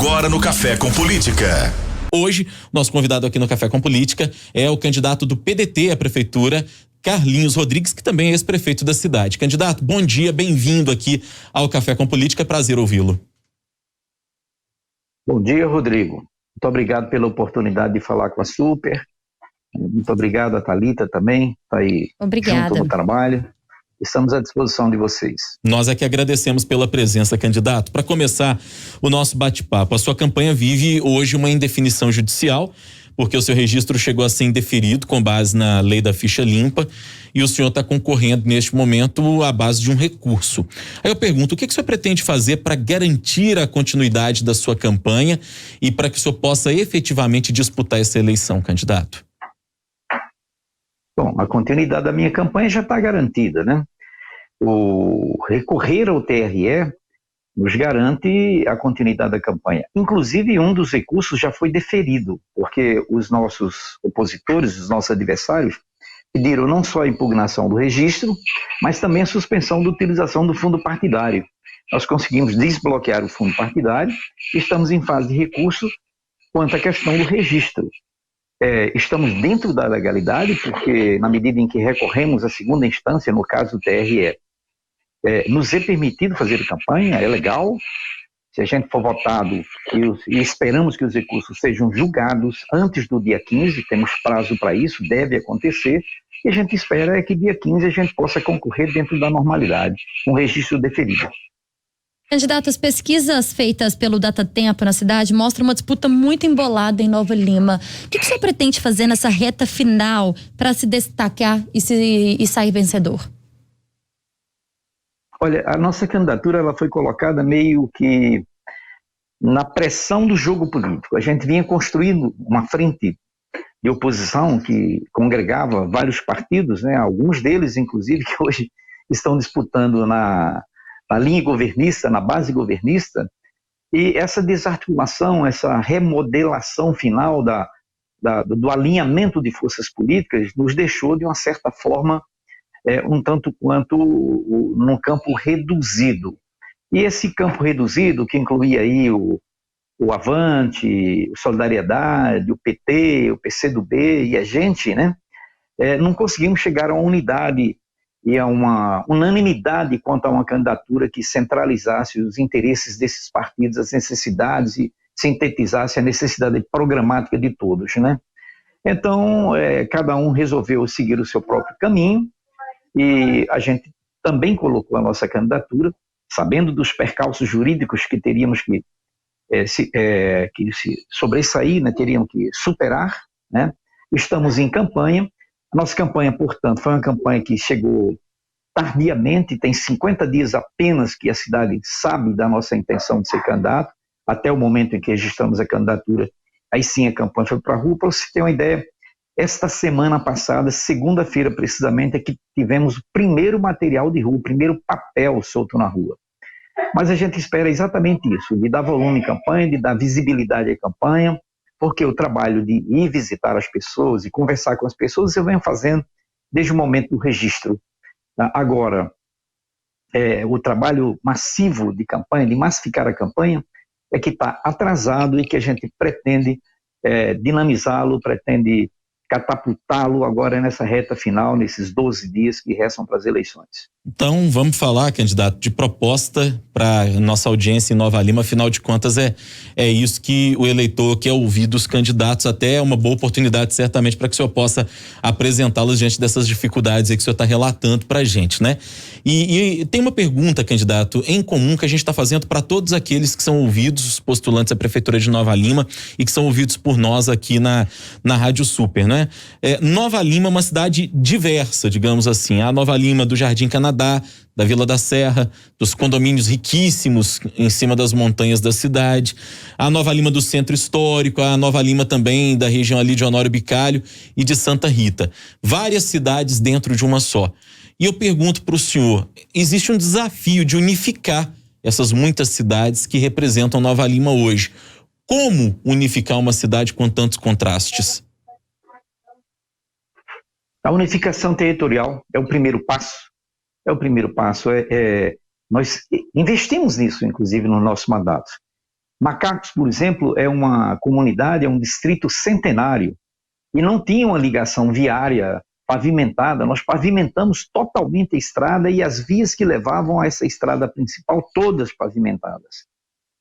Agora no Café com Política. Hoje, nosso convidado aqui no Café com Política é o candidato do PDT à prefeitura, Carlinhos Rodrigues, que também é ex-prefeito da cidade. Candidato, bom dia, bem-vindo aqui ao Café com Política, é prazer ouvi-lo. Bom dia, Rodrigo. Muito obrigado pela oportunidade de falar com a Super. Muito obrigado a Thalita também, está aí junto no trabalho. Estamos à disposição de vocês. Nós é que agradecemos pela presença, candidato. Para começar o nosso bate-papo, a sua campanha vive hoje uma indefinição judicial, porque o seu registro chegou a ser indeferido com base na lei da ficha limpa e o senhor está concorrendo neste momento à base de um recurso. Aí eu pergunto, o que o senhor pretende fazer para garantir a continuidade da sua campanha e para que o senhor possa efetivamente disputar essa eleição, candidato? Bom, a continuidade da minha campanha já está garantida, né? O recorrer ao TRE nos garante a continuidade da campanha. Inclusive, um dos recursos já foi deferido, porque os nossos opositores, os nossos adversários, pediram não só a impugnação do registro, mas também a suspensão da utilização do fundo partidário. Nós conseguimos desbloquear o fundo partidário e estamos em fase de recurso quanto à questão do registro. Estamos dentro da legalidade, porque na medida em que recorremos à segunda instância, no caso do TRE, nos é permitido fazer campanha, é legal. Se a gente for votado, e esperamos que os recursos sejam julgados antes do dia 15, temos prazo para isso, deve acontecer, e a gente espera que dia 15 a gente possa concorrer dentro da normalidade, com registro deferido. Candidato, as pesquisas feitas pelo Datatempo na cidade mostram uma disputa muito embolada em Nova Lima. O que o senhor pretende fazer nessa reta final para se destacar e sair vencedor? Olha, a nossa candidatura ela foi colocada meio que na pressão do jogo político. A gente vinha construindo uma frente de oposição que congregava vários partidos, né? Alguns deles, inclusive, que hoje estão disputando na linha governista, na base governista, e essa desarticulação, essa remodelação final do alinhamento de forças políticas nos deixou, de uma certa forma, um tanto quanto num campo reduzido. E esse campo reduzido, que incluía aí o Avante, o Solidariedade, o PT, o PCdoB e a gente, né, não conseguimos chegar a uma unidade e a uma unanimidade quanto a uma candidatura que centralizasse os interesses desses partidos, as necessidades, e sintetizasse a necessidade programática de todos, né? Então, cada um resolveu seguir o seu próprio caminho, e a gente também colocou a nossa candidatura, sabendo dos percalços jurídicos que teríamos que se sobressair, né? Teríamos que superar, né? Estamos em campanha. A nossa campanha, portanto, foi uma campanha que chegou tardiamente, tem 50 dias apenas que a cidade sabe da nossa intenção de ser candidato, até o momento em que registramos a candidatura, aí sim a campanha foi para a rua. Para você ter uma ideia, esta semana passada, segunda-feira precisamente, é que tivemos o primeiro material de rua, o primeiro papel solto na rua. Mas a gente espera exatamente isso, de dar volume à campanha, de dar visibilidade à campanha, porque o trabalho de ir visitar as pessoas e conversar com as pessoas eu venho fazendo desde o momento do registro. Agora, o trabalho massivo de campanha, de massificar a campanha, é que está atrasado e que a gente pretende dinamizá-lo, pretende catapultá-lo agora nessa reta final, nesses 12 dias que restam para as eleições. Então, vamos falar, candidato, de proposta para nossa audiência em Nova Lima. Afinal de contas, é isso que o eleitor quer ouvir dos candidatos. Até é uma boa oportunidade, certamente, para que o senhor possa apresentá-los diante dessas dificuldades aí que o senhor está relatando para a gente, né? E tem uma pergunta, candidato, em comum que a gente está fazendo para todos aqueles que são ouvidos, os postulantes à Prefeitura de Nova Lima, e que são ouvidos por nós aqui na Rádio Super, né? Nova Lima é uma cidade diversa, digamos assim. A Nova Lima do Jardim Canadá, da Vila da Serra, dos condomínios riquíssimos em cima das montanhas da cidade, a Nova Lima do Centro Histórico, a Nova Lima também da região ali de Honório Bicalho e de Santa Rita. Várias cidades dentro de uma só. E eu pergunto para o senhor, existe um desafio de unificar essas muitas cidades que representam Nova Lima hoje. Como unificar uma cidade com tantos contrastes? A unificação territorial é o primeiro passo. É o primeiro passo. Nós investimos nisso, inclusive, no nosso mandato. Macacos, por exemplo, é uma comunidade, é um distrito centenário e não tinha uma ligação viária pavimentada. Nós pavimentamos totalmente a estrada e as vias que levavam a essa estrada principal, todas pavimentadas.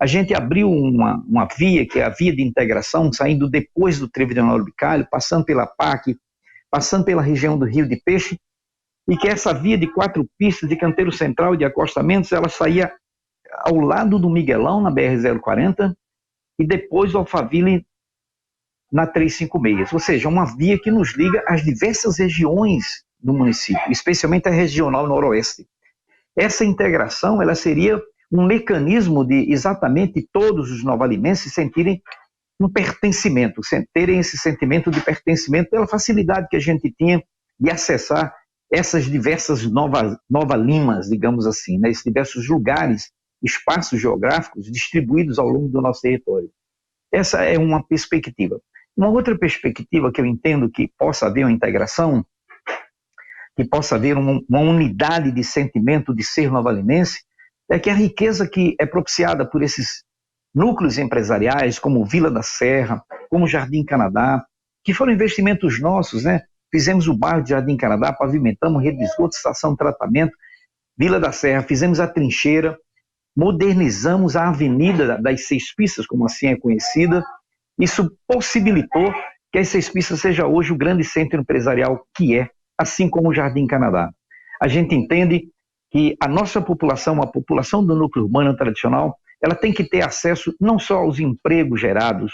A gente abriu uma via, que é a via de integração, saindo depois do Trevo de Honório Bicalho, passando pela PAC, passando pela região do Rio de Peixe, e que essa via de 4 pistas de canteiro central e de acostamentos, ela saía ao lado do Miguelão, na BR-040, e depois do Alphaville, na 356. Ou seja, uma via que nos liga às diversas regiões do município, especialmente a regional noroeste. Essa integração, ela seria um mecanismo de exatamente todos os novalinenses sentirem um pertencimento, terem esse sentimento de pertencimento pela facilidade que a gente tinha de acessar essas diversas nova-limas, digamos assim, né? Esses diversos lugares, espaços geográficos distribuídos ao longo do nosso território. Essa é uma perspectiva. Uma outra perspectiva que eu entendo que possa haver uma integração, que possa haver uma unidade de sentimento de ser novalinense, é que a riqueza que é propiciada por esses núcleos empresariais, como Vila da Serra, como Jardim Canadá, que foram investimentos nossos, né? Fizemos o bairro de Jardim Canadá, pavimentamos rede de esgoto, estação de tratamento, Vila da Serra, fizemos a trincheira, modernizamos a Avenida das 6 Pistas, como assim é conhecida. Isso possibilitou que as 6 Pistas seja hoje o grande centro empresarial que é, assim como o Jardim Canadá. A gente entende que a nossa população, a população do núcleo urbano tradicional, ela tem que ter acesso não só aos empregos gerados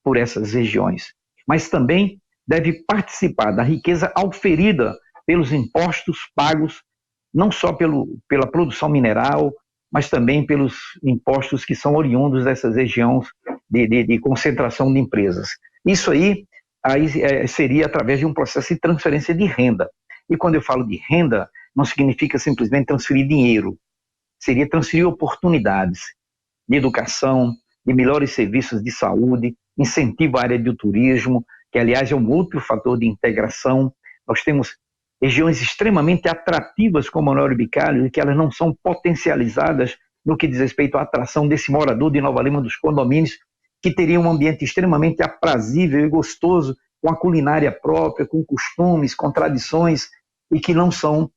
por essas regiões, mas também deve participar da riqueza auferida pelos impostos pagos, não só pela produção mineral, mas também pelos impostos que são oriundos dessas regiões de concentração de empresas. Isso aí seria através de um processo de transferência de renda. E quando eu falo de renda, não significa simplesmente transferir dinheiro, seria transferir oportunidades de educação, de melhores serviços de saúde, incentivo à área do turismo, que aliás é um outro fator de integração. Nós temos regiões extremamente atrativas como Honório Bicalho, e que elas não são potencializadas no que diz respeito à atração desse morador de Nova Lima dos condomínios, que teria um ambiente extremamente aprazível e gostoso, com a culinária própria, com costumes, com tradições, e que não são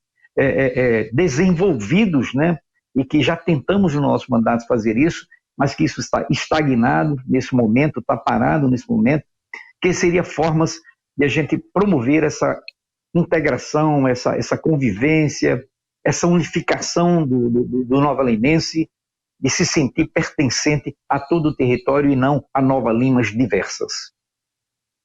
desenvolvidos, né? E que já tentamos no nosso mandato fazer isso, mas que isso está estagnado nesse momento, está parado nesse momento, que seria formas de a gente promover essa integração, essa convivência, essa unificação do novalinense, de se sentir pertencente a todo o território e não a Nova Limas diversas.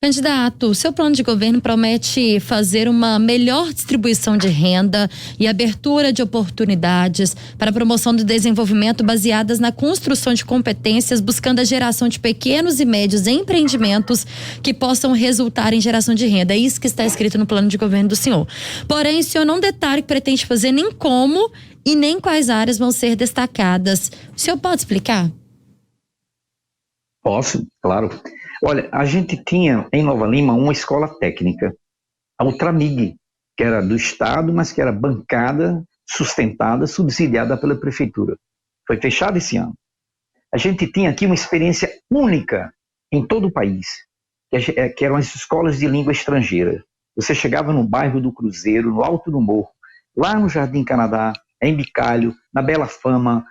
Candidato, o seu plano de governo promete fazer uma melhor distribuição de renda e abertura de oportunidades para a promoção do desenvolvimento baseadas na construção de competências, buscando a geração de pequenos e médios empreendimentos que possam resultar em geração de renda. É isso que está escrito no plano de governo do senhor. Porém, o senhor não detalha o que pretende fazer, nem como e nem quais áreas vão ser destacadas. O senhor pode explicar? Posso, claro. Olha, a gente tinha em Nova Lima uma escola técnica, a Ultramig, que era do Estado, mas que era bancada, sustentada, subsidiada pela Prefeitura. Foi fechada esse ano. A gente tinha aqui uma experiência única em todo o país, que eram as escolas de língua estrangeira. Você chegava no bairro do Cruzeiro, no Alto do Morro, lá no Jardim Canadá, em Bicalho, na Bela Fama,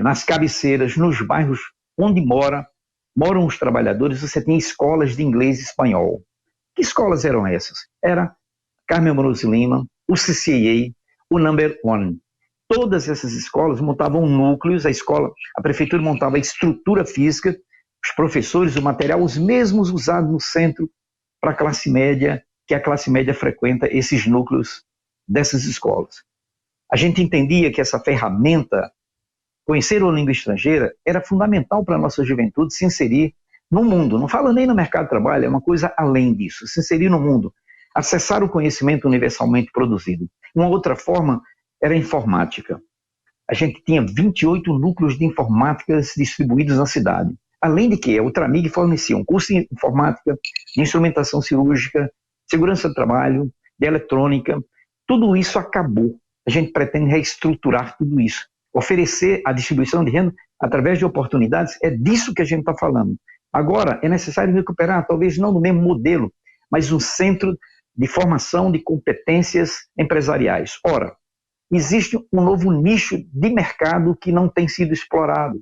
nas cabeceiras, nos bairros onde moram os trabalhadores, você tem escolas de inglês e espanhol. Que escolas eram essas? Era Carmen Amoroso Lima, o CCAA, o Number One. Todas essas escolas montavam núcleos, a prefeitura montava a estrutura física, os professores, o material, os mesmos usados no centro para a classe média, que a classe média frequenta esses núcleos dessas escolas. A gente entendia que essa ferramenta, conhecer a língua estrangeira, era fundamental para a nossa juventude se inserir no mundo. Não falo nem no mercado de trabalho, é uma coisa além disso. Se inserir no mundo, acessar o conhecimento universalmente produzido. Uma outra forma era a informática. A gente tinha 28 núcleos de informática distribuídos na cidade. Além de que a Ultramig fornecia um curso de informática, de instrumentação cirúrgica, segurança do trabalho, de eletrônica. Tudo isso acabou. A gente pretende reestruturar tudo isso, oferecer a distribuição de renda através de oportunidades, é disso que a gente está falando. Agora, é necessário recuperar, talvez não no mesmo modelo, mas um centro de formação de competências empresariais. Ora, existe um novo nicho de mercado que não tem sido explorado.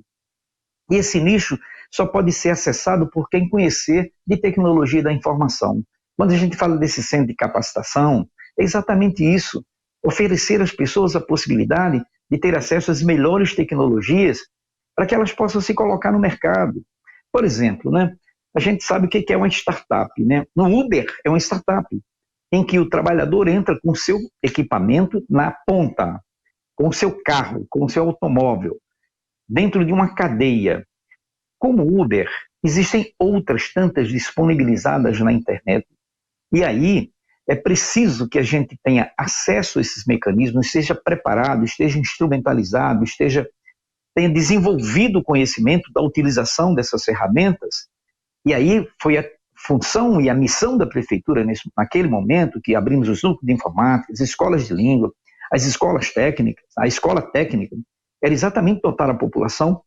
E esse nicho só pode ser acessado por quem conhecer de tecnologia da informação. Quando a gente fala desse centro de capacitação, é exatamente isso. Oferecer às pessoas a possibilidade de ter acesso às melhores tecnologias para que elas possam se colocar no mercado. Por exemplo, né, a gente sabe o que é uma startup. Né? No Uber é uma startup, em que o trabalhador entra com o seu equipamento na ponta, com o seu carro, com o seu automóvel, dentro de uma cadeia. Como o Uber, existem outras tantas disponibilizadas na internet. E aí é preciso que a gente tenha acesso a esses mecanismos, esteja preparado, esteja instrumentalizado, tenha desenvolvido o conhecimento da utilização dessas ferramentas. E aí foi a função e a missão da prefeitura naquele momento que abrimos os núcleos de informática, as escolas de língua, as escolas técnicas, a escola técnica, era exatamente dotar a população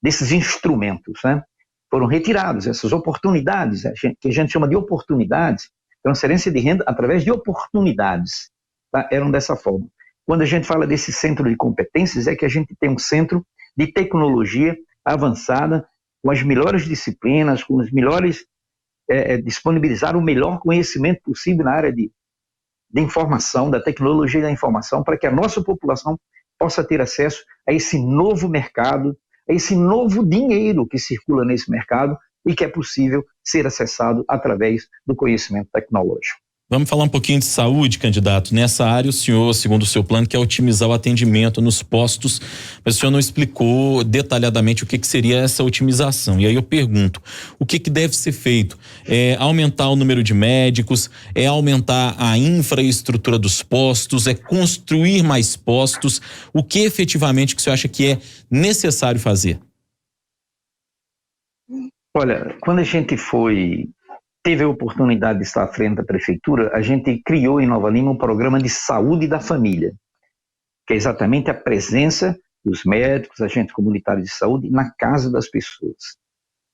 desses instrumentos, né? Foram retirados essas oportunidades, que a gente chama de oportunidades, transferência de renda através de oportunidades, tá? Eram dessa forma. Quando a gente fala desse centro de competências, é que a gente tem um centro de tecnologia avançada, com as melhores disciplinas, com os melhores, disponibilizar o melhor conhecimento possível na área de informação, da tecnologia da informação, para que a nossa população possa ter acesso a esse novo mercado, a esse novo dinheiro que circula nesse mercado e que é possível ser acessado através do conhecimento tecnológico. Vamos falar um pouquinho de saúde, candidato. Nessa área, o senhor, segundo o seu plano, quer otimizar o atendimento nos postos, mas o senhor não explicou detalhadamente o que seria essa otimização. E aí eu pergunto, o que deve ser feito? É aumentar o número de médicos? É aumentar a infraestrutura dos postos? É construir mais postos? O que efetivamente que o senhor acha que é necessário fazer? Olha, quando a gente teve a oportunidade de estar à frente da prefeitura, a gente criou em Nova Lima um programa de saúde da família, que é exatamente a presença dos médicos, agentes comunitários de saúde na casa das pessoas.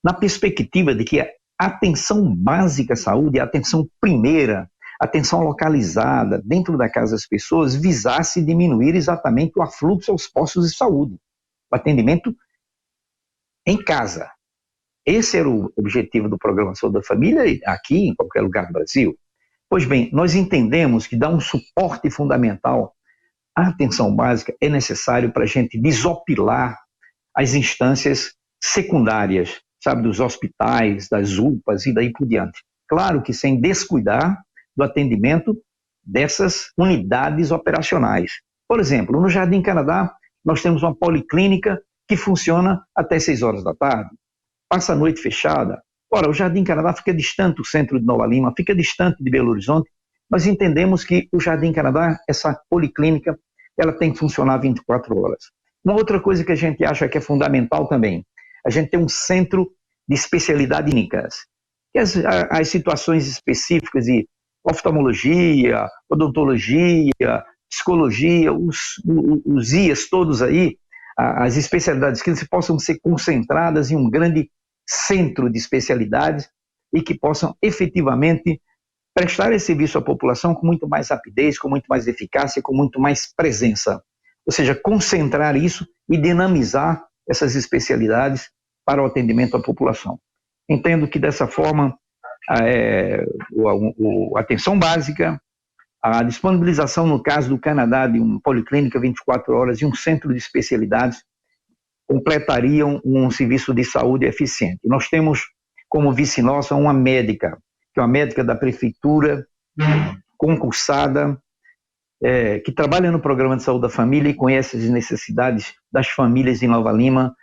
Na perspectiva de que a atenção básica à saúde, a atenção primeira, a atenção localizada dentro da casa das pessoas, visasse diminuir exatamente o afluxo aos postos de saúde, o atendimento em casa. Esse era o objetivo do Programa Saúde da Família aqui, em qualquer lugar do Brasil. Pois bem, nós entendemos que dar um suporte fundamental à atenção básica é necessário para a gente desopilar as instâncias secundárias, sabe, dos hospitais, das UPAs e daí por diante. Claro que sem descuidar do atendimento dessas unidades operacionais. Por exemplo, no Jardim Canadá, nós temos uma policlínica que funciona até 6 horas da tarde. Passa a noite fechada. Ora, o Jardim Canadá fica distante do centro de Nova Lima, fica distante de Belo Horizonte. Nós entendemos que o Jardim Canadá, essa policlínica, ela tem que funcionar 24 horas. Uma outra coisa que a gente acha que é fundamental também, a gente tem um centro de especialidades clínicas, que as situações específicas de oftalmologia, odontologia, psicologia, os IAs todos aí, as especialidades clínicas possam ser concentradas em um grande centro de especialidades e que possam efetivamente prestar esse serviço à população com muito mais rapidez, com muito mais eficácia, com muito mais presença. Ou seja, concentrar isso e dinamizar essas especialidades para o atendimento à população. Entendo que dessa forma a atenção básica, a disponibilização, no caso do Canadá, de uma policlínica 24 horas e um centro de especialidades completariam um serviço de saúde eficiente. Nós temos como vice nossa uma médica, que é uma médica da prefeitura, concursada, que trabalha no programa de saúde da família e conhece as necessidades das famílias de Nova Lima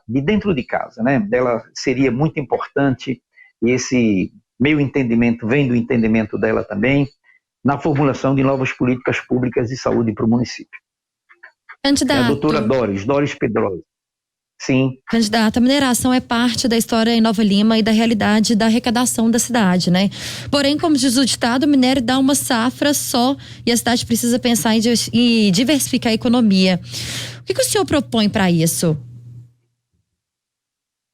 de dentro de casa, né? Dela seria muito importante, e esse meu entendimento vem do entendimento dela também, na formulação de novas políticas públicas de saúde para o município. Candidato. É a doutora Doris Pedrosa. Sim. Candidato, a mineração é parte da história em Nova Lima e da realidade da arrecadação da cidade, né? Porém, como diz o ditado, o minério dá uma safra só e a cidade precisa pensar em diversificar a economia. O que o senhor propõe para isso?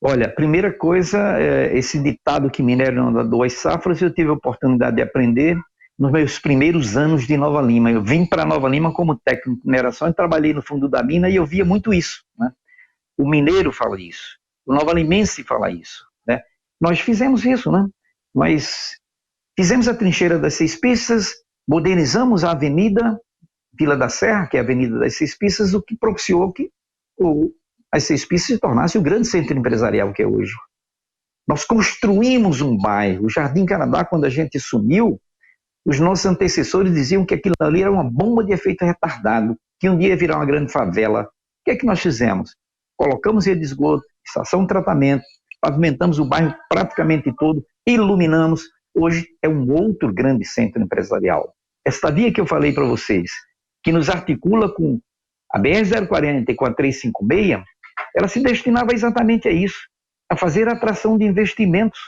Olha, primeira coisa, esse ditado que minério não dá duas safras, eu tive a oportunidade de aprender nos meus primeiros anos de Nova Lima. Eu vim para Nova Lima como técnico de mineração e trabalhei no fundo da mina e eu via muito isso, né? O mineiro fala isso, o nova-limense fala isso, né? Nós fizemos isso, né? Nós fizemos a trincheira das 6 pistas, modernizamos a avenida Vila da Serra, que é a avenida das 6 pistas, o que propiciou que as 6 pistas se tornasse o grande centro empresarial que é hoje. Nós construímos um bairro. O Jardim Canadá, quando a gente sumiu, os nossos antecessores diziam que aquilo ali era uma bomba de efeito retardado, que um dia ia virar uma grande favela. O que é que nós fizemos? Colocamos rede de esgoto, estação de tratamento, pavimentamos o bairro praticamente todo, iluminamos. Hoje é um outro grande centro empresarial. Esta via que eu falei para vocês, que nos articula com a BR-040 e com a 356, ela se destinava exatamente a isso, a fazer atração de investimentos.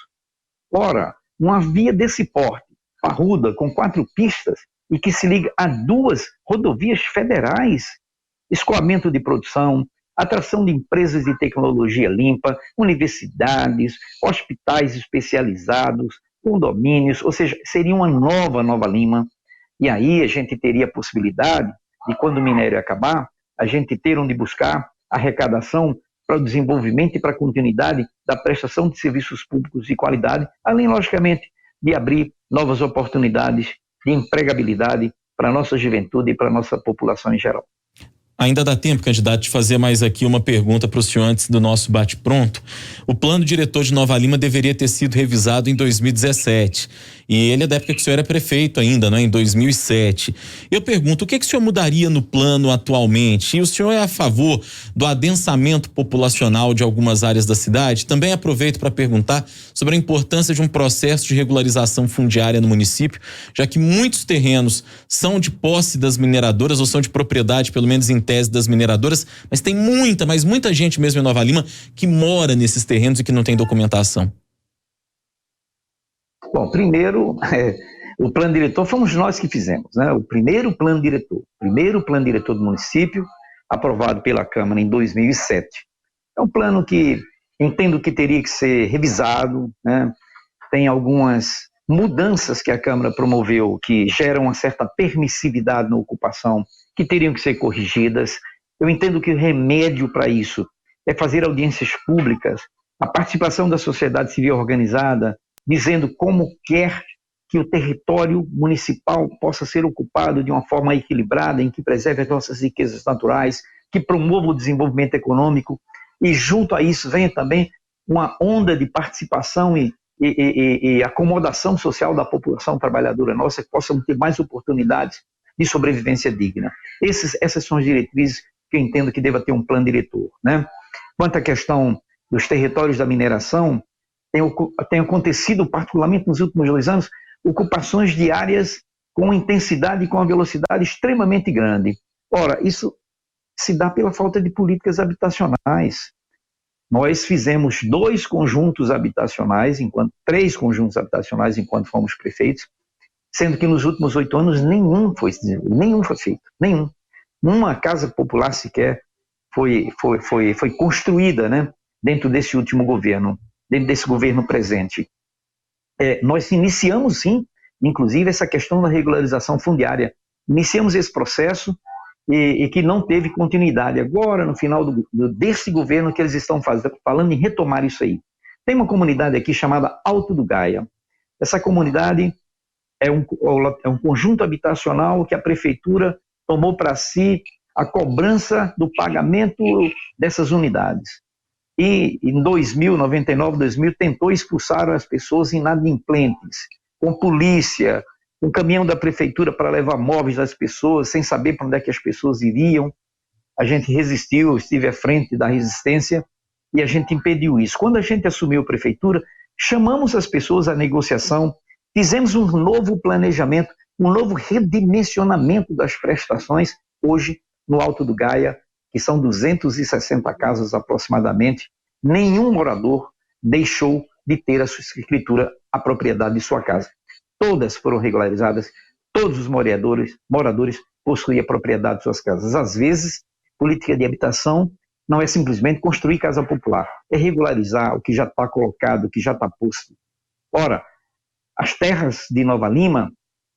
Ora, uma via desse porte, parruda, com 4 pistas, e que se liga a 2 rodovias federais, escoamento de produção, atração de empresas de tecnologia limpa, universidades, hospitais especializados, condomínios, ou seja, seria uma Nova Lima. E aí a gente teria a possibilidade de, quando o minério acabar, a gente ter onde buscar arrecadação para o desenvolvimento e para a continuidade da prestação de serviços públicos de qualidade, além, logicamente, de abrir novas oportunidades de empregabilidade para a nossa juventude e para a nossa população em geral. Ainda dá tempo, candidato, de fazer mais aqui uma pergunta para o senhor antes do nosso bate-pronto. O plano diretor de Nova Lima deveria ter sido revisado em 2017. E ele é da época que o senhor era prefeito ainda, né? Em 2007. Eu pergunto, o que o senhor mudaria no plano atualmente? E o senhor é a favor do adensamento populacional de algumas áreas da cidade? Também aproveito para perguntar sobre a importância de um processo de regularização fundiária no município, já que muitos terrenos são de posse das mineradoras ou são de propriedade, pelo menos em tese, das mineradoras, mas tem muita gente mesmo em Nova Lima que mora nesses terrenos e que não tem documentação. Bom, primeiro, o plano diretor fomos nós que fizemos, né? O primeiro plano diretor do município, aprovado pela Câmara em 2007. É um plano que entendo que teria que ser revisado, né? Tem algumas mudanças que a Câmara promoveu que geram uma certa permissividade na ocupação, que teriam que ser corrigidas. Eu entendo que o remédio para isso é fazer audiências públicas, a participação da sociedade civil organizada, dizendo como quer que o território municipal possa ser ocupado de uma forma equilibrada, em que preserve as nossas riquezas naturais, que promova o desenvolvimento econômico, e junto a isso venha também uma onda de participação e acomodação social da população trabalhadora nossa, que possam ter mais oportunidades de sobrevivência digna. Essas são as diretrizes que eu entendo que deva ter um plano diretor, né? Quanto à questão dos territórios da mineração, tem acontecido, particularmente nos últimos 2 anos, ocupações de áreas com intensidade e com uma velocidade extremamente grande. Ora, isso se dá pela falta de políticas habitacionais. Nós fizemos 2 conjuntos habitacionais, 3 conjuntos habitacionais enquanto fomos prefeitos, sendo que nos últimos 8 anos nenhum foi feito, nenhum. Uma casa popular sequer foi construída, né, dentro desse último governo, dentro desse governo presente. Nós iniciamos, sim, inclusive, essa questão da regularização fundiária. Iniciamos esse processo e que não teve continuidade. Agora, no final desse governo, que eles estão falando em retomar isso aí. Tem uma comunidade aqui chamada Alto do Gaia. Essa comunidade é um conjunto habitacional que a prefeitura tomou para si a cobrança do pagamento dessas unidades. E em 99, 2000, tentou expulsar as pessoas inadimplentes, com polícia, com caminhão da prefeitura para levar móveis das pessoas, sem saber para onde é que as pessoas iriam. A gente resistiu, eu estive à frente da resistência e a gente impediu isso. Quando a gente assumiu a prefeitura, chamamos as pessoas à negociação, fizemos um novo planejamento, um novo redimensionamento das prestações, hoje no Alto do Gaia, que são 260 casas aproximadamente, nenhum morador deixou de ter a sua escritura, a propriedade de sua casa. Todas foram regularizadas, todos os moradores possuem a propriedade de suas casas. Às vezes, política de habitação não é simplesmente construir casa popular, é regularizar o que já está colocado, o que já está posto. Ora, as terras de Nova Lima,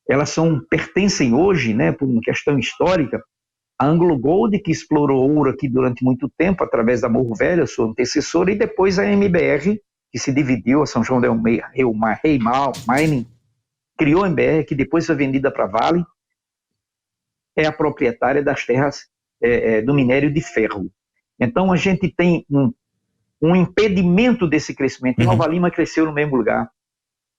elas pertencem hoje, né, por uma questão histórica, a Anglo Gold, que explorou ouro aqui durante muito tempo, através da Morro Velho, sua antecessora, e depois a MBR, que se dividiu, a São João del Rei Mining, criou a MBR, que depois foi vendida para a Vale, é a proprietária das terras do minério de ferro. Então, a gente tem um impedimento desse crescimento. Em Nova Lima cresceu no mesmo lugar.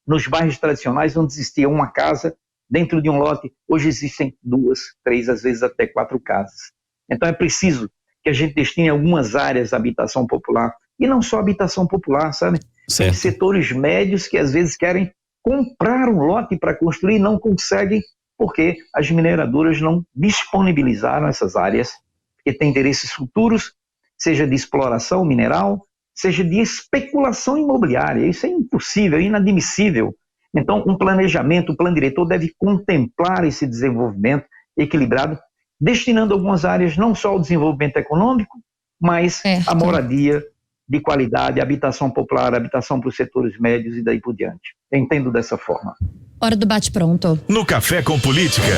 Nos bairros tradicionais, onde existia uma casa, dentro de um lote, hoje existem 2, 3, às vezes até 4 casas. Então, é preciso que a gente destine algumas áreas à habitação popular. E não só habitação popular, sabe? Tem setores médios que às vezes querem comprar um lote para construir e não conseguem, porque as mineradoras não disponibilizaram essas áreas, porque tem interesses futuros, seja de exploração mineral, seja de especulação imobiliária. Isso é impossível, inadmissível. Então, um planejamento, um plano diretor deve contemplar esse desenvolvimento equilibrado, destinando algumas áreas não só ao desenvolvimento econômico, mas à moradia de qualidade, habitação popular, habitação para os setores médios e daí por diante. Eu entendo dessa forma. Hora do bate-pronto. No Café com Política,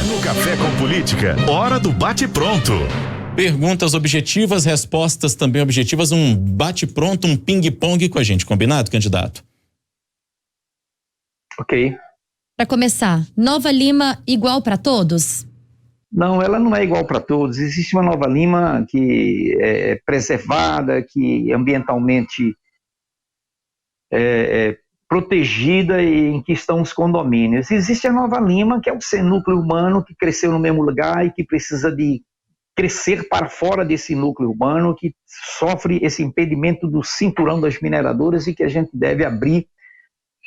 hora do bate-pronto. Perguntas objetivas, respostas também objetivas, um bate-pronto, um ping-pong com a gente, combinado, candidato? Ok. Para começar, Nova Lima igual para todos? Não, ela não é igual para todos. Existe uma Nova Lima que é preservada, que ambientalmente é protegida e em que estão os condomínios. Existe a Nova Lima, que é o núcleo urbano que cresceu no mesmo lugar e que precisa de crescer para fora desse núcleo urbano, que sofre esse impedimento do cinturão das mineradoras e que a gente deve abrir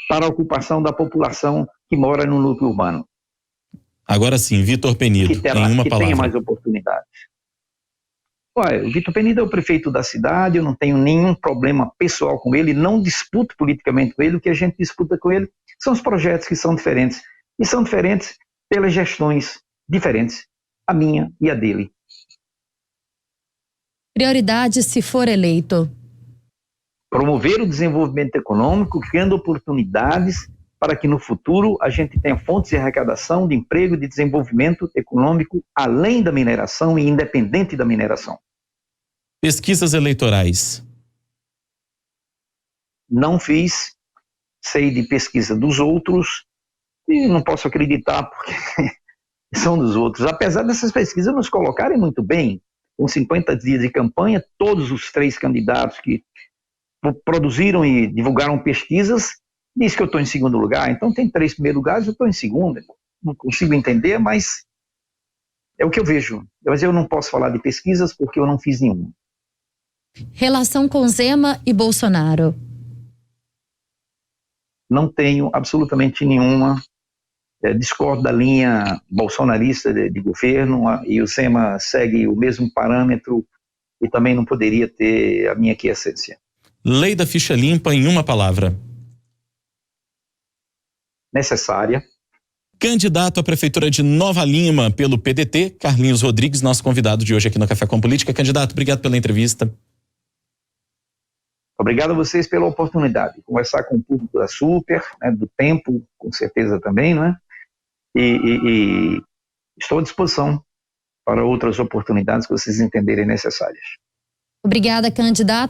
para a ocupação da população que mora no núcleo urbano. Agora sim, Vitor Penido, em uma palavra. Que tenha mais oportunidades. Olha, o Vitor Penido é o prefeito da cidade, eu não tenho nenhum problema pessoal com ele, não disputo politicamente com ele, o que a gente disputa com ele são os projetos que são diferentes, e são diferentes pelas gestões diferentes, a minha e a dele. Prioridade se for eleito? Promover o desenvolvimento econômico, criando oportunidades para que no futuro a gente tenha fontes de arrecadação, de emprego, de desenvolvimento econômico, além da mineração e independente da mineração. Pesquisas eleitorais. Não fiz, sei de pesquisa dos outros e não posso acreditar porque são dos outros. Apesar dessas pesquisas nos colocarem muito bem, com 50 dias de campanha, todos os 3 candidatos que produziram e divulgaram pesquisas, diz que eu estou em segundo lugar, então tem 3 primeiros lugares, eu estou em segundo. Não consigo entender, mas é o que eu vejo. Mas eu não posso falar de pesquisas porque eu não fiz nenhuma. Relação com Zema e Bolsonaro? Não tenho absolutamente nenhuma. Discordo da linha bolsonarista de governo e o Zema segue o mesmo parâmetro e também não poderia ter a minha aquiescência. Lei da ficha limpa em uma palavra. Necessária. Candidato à Prefeitura de Nova Lima pelo PDT, Carlinhos Rodrigues, nosso convidado de hoje aqui no Café com Política. Candidato, obrigado pela entrevista. Obrigado a vocês pela oportunidade de conversar com o público da Super, né, do Tempo, com certeza também, né? E estou à disposição para outras oportunidades que vocês entenderem necessárias. Obrigada, candidato.